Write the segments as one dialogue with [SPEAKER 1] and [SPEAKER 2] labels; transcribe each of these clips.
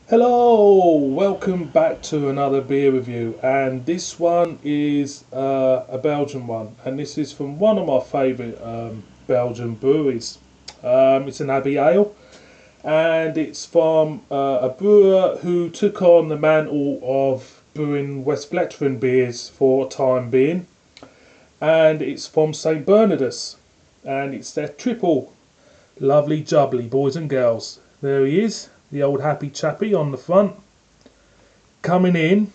[SPEAKER 1] Hello, welcome back to another beer review, and this one is a Belgian one, and this is from one of my favourite Belgian breweries. It's an Abbey Ale, and it's from a brewer who took on the mantle of brewing West Vleteren beers for a time being, and it's from St Bernardus, and it's their triple. Lovely jubbly, boys and girls. There he is, the old happy chappy on the front, coming in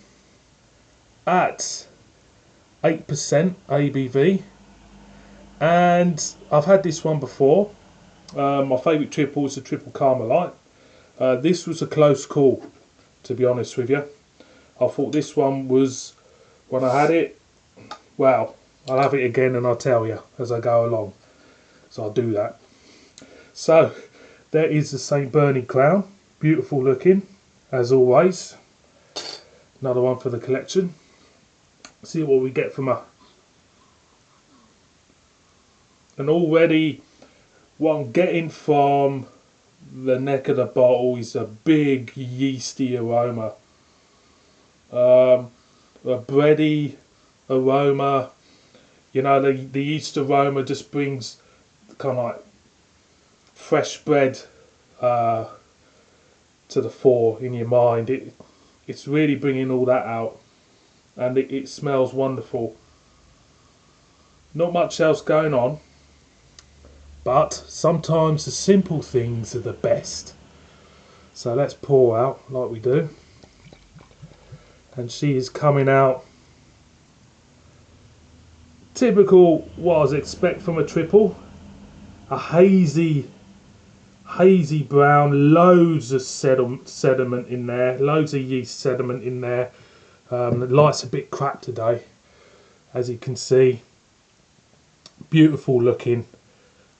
[SPEAKER 1] at 8% ABV. And I've had this one before. My favourite triple is the Triple Carmelite. This was a close call, to be honest with you. I thought this one was, when I had it, well, I'll have it again and I'll tell you as I go along. So I'll do that. So, there is the St. Bernie crown. Beautiful looking, as always. Another one for the collection. See what we get from her. And already, what I'm getting from the neck of the bottle is a big yeasty aroma. A bready aroma. You know, the yeast aroma just brings kind of like fresh bread to the fore in your mind. It's really bringing all that out, and it smells wonderful. Not much else going on, but sometimes the simple things are the best. So let's pour out like we do, and she is coming out typical what I was expect from a triple. A hazy brown, loads of sediment in there, loads of yeast sediment in there. The light's a bit crap today, as you can see. Beautiful looking.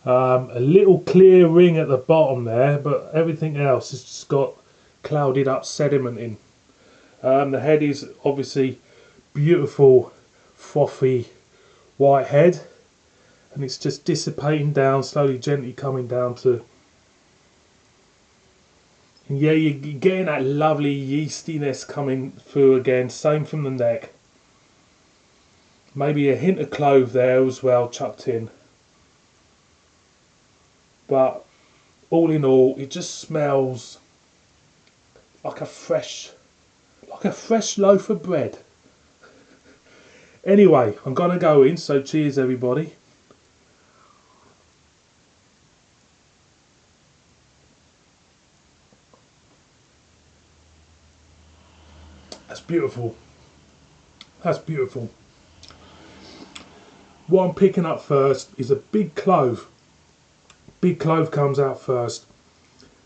[SPEAKER 1] A little clear ring at the bottom there, but everything else has just got clouded up sediment in. The head is obviously beautiful, frothy white head, and it's just dissipating down, slowly, gently coming down to. And yeah, you're getting that lovely yeastiness coming through again, same from the neck. Maybe a hint of clove there as well chucked in. But all in all, it just smells like a fresh loaf of bread. Anyway, I'm gonna go in, so cheers everybody. That's beautiful. That's beautiful. What I'm picking up first is a big clove. Big clove comes out first.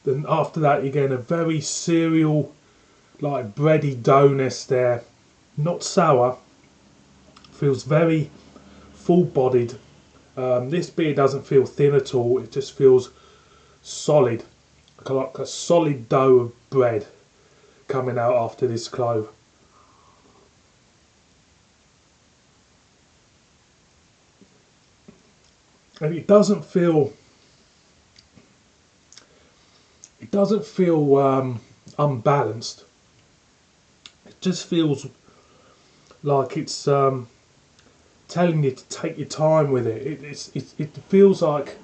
[SPEAKER 1] Then after that you're getting a very cereal, like bready doughness there. Not sour. Feels very full-bodied. This beer doesn't feel thin at all. It just feels solid, like a solid dough of bread coming out after this clove. And it doesn't feel unbalanced. It just feels like it's telling you to take your time with it. It feels like,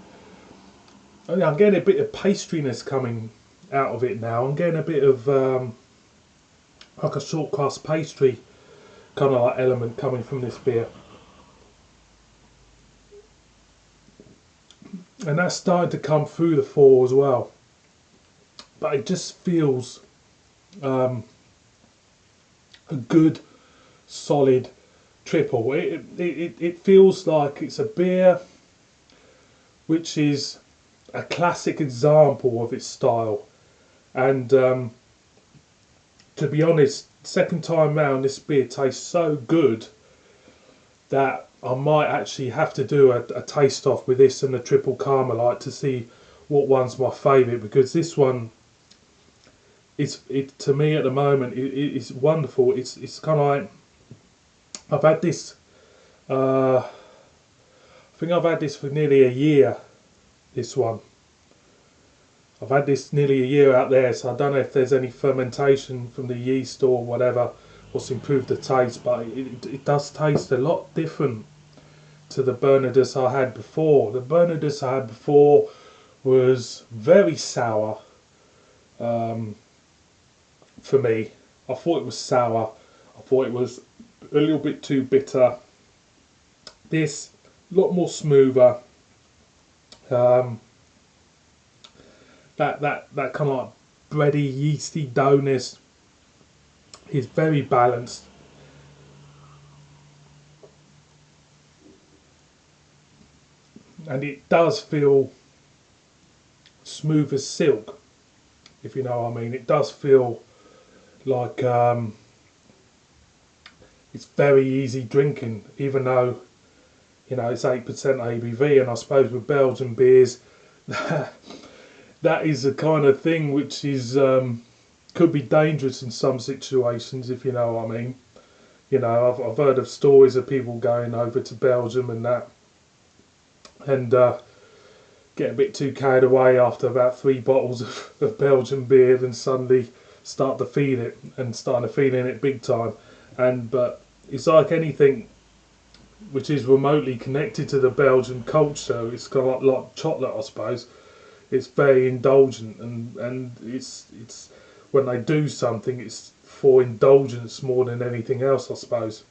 [SPEAKER 1] I mean, I'm getting a bit of pastriness coming out of it now. I'm getting a bit of like a short crust pastry kind of like element coming from this beer. And that's starting to come through the fore as well. But it just feels a good, solid triple. It feels like it's a beer which is a classic example of its style. And to be honest, second time round, this beer tastes so good that I might actually have to do a taste off with this and the Triple Carmelite to see what one's my favourite, because this one is, to me at the moment, it's wonderful. It's kind of like, I've had this, I think I've had this for nearly a year, this one. I've had this nearly a year out there, so I don't know if there's any fermentation from the yeast or whatever what's improved the taste, but it does taste a lot different to the Bernardus I had before. The Bernardus I had before was very sour for me. I thought it was sour. I thought it was a little bit too bitter. This, a lot more smoother. That kind of like bready, yeasty doughness is very balanced. And it does feel smooth as silk, if you know what I mean. It does feel like it's very easy drinking, even though, you know, it's 8% ABV, and I suppose with Belgian beers that is the kind of thing which is could be dangerous in some situations, if you know what I mean. You know, I've heard of stories of people going over to Belgium and that, and get a bit too carried away after about 3 bottles of Belgian beer, and suddenly start to feel it, and starting to feel it big time. But it's like anything which is remotely connected to the Belgian culture. It's kind of like chocolate, I suppose. It's very indulgent, and it's when they do something, it's for indulgence more than anything else, I suppose.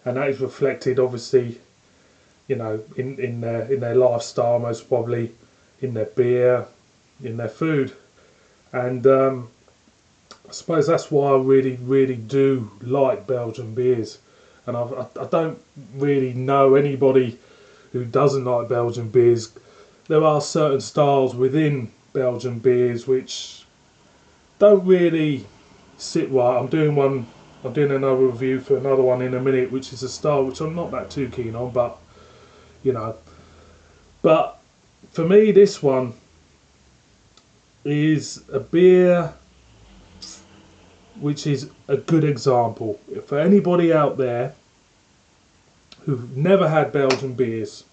[SPEAKER 1] And that is reflected, obviously, you know, in their lifestyle, most probably in their beer, in their food. And I suppose that's why I really do like Belgian beers. And I don't really know anybody who doesn't like Belgian beers. There are certain styles within Belgian beers which don't really sit right. I'm doing another review for another one in a minute, which is a style which I'm not that too keen on, but you know. But for me, this one is a beer which is a good example for anybody out there who've never had Belgian beers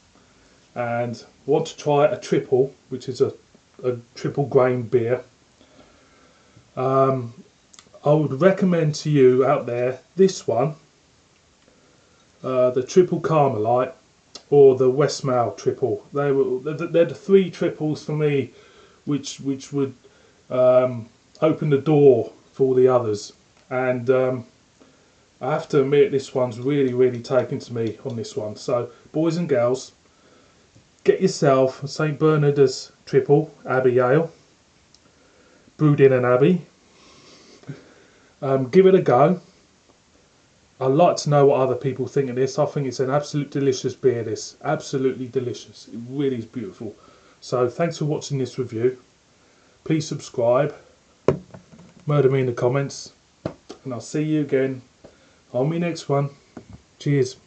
[SPEAKER 1] and want to try a triple, which is a triple grain beer. I would recommend to you out there this one, the Triple Carmelite or the Westmail Triple. They're the 3 triples for me, which would open the door for all the others. And I have to admit, this one's really taken to me on this one. So boys and girls, get yourself a St Bernardus Triple Abbey Ale, brewed in an abbey. Give it a go. I'd like to know what other people think of this. I think it's an absolute delicious beer, this. Absolutely delicious. It really is beautiful. So thanks for watching this review. Please subscribe. Murder me in the comments. And I'll see you again on my next one. Cheers.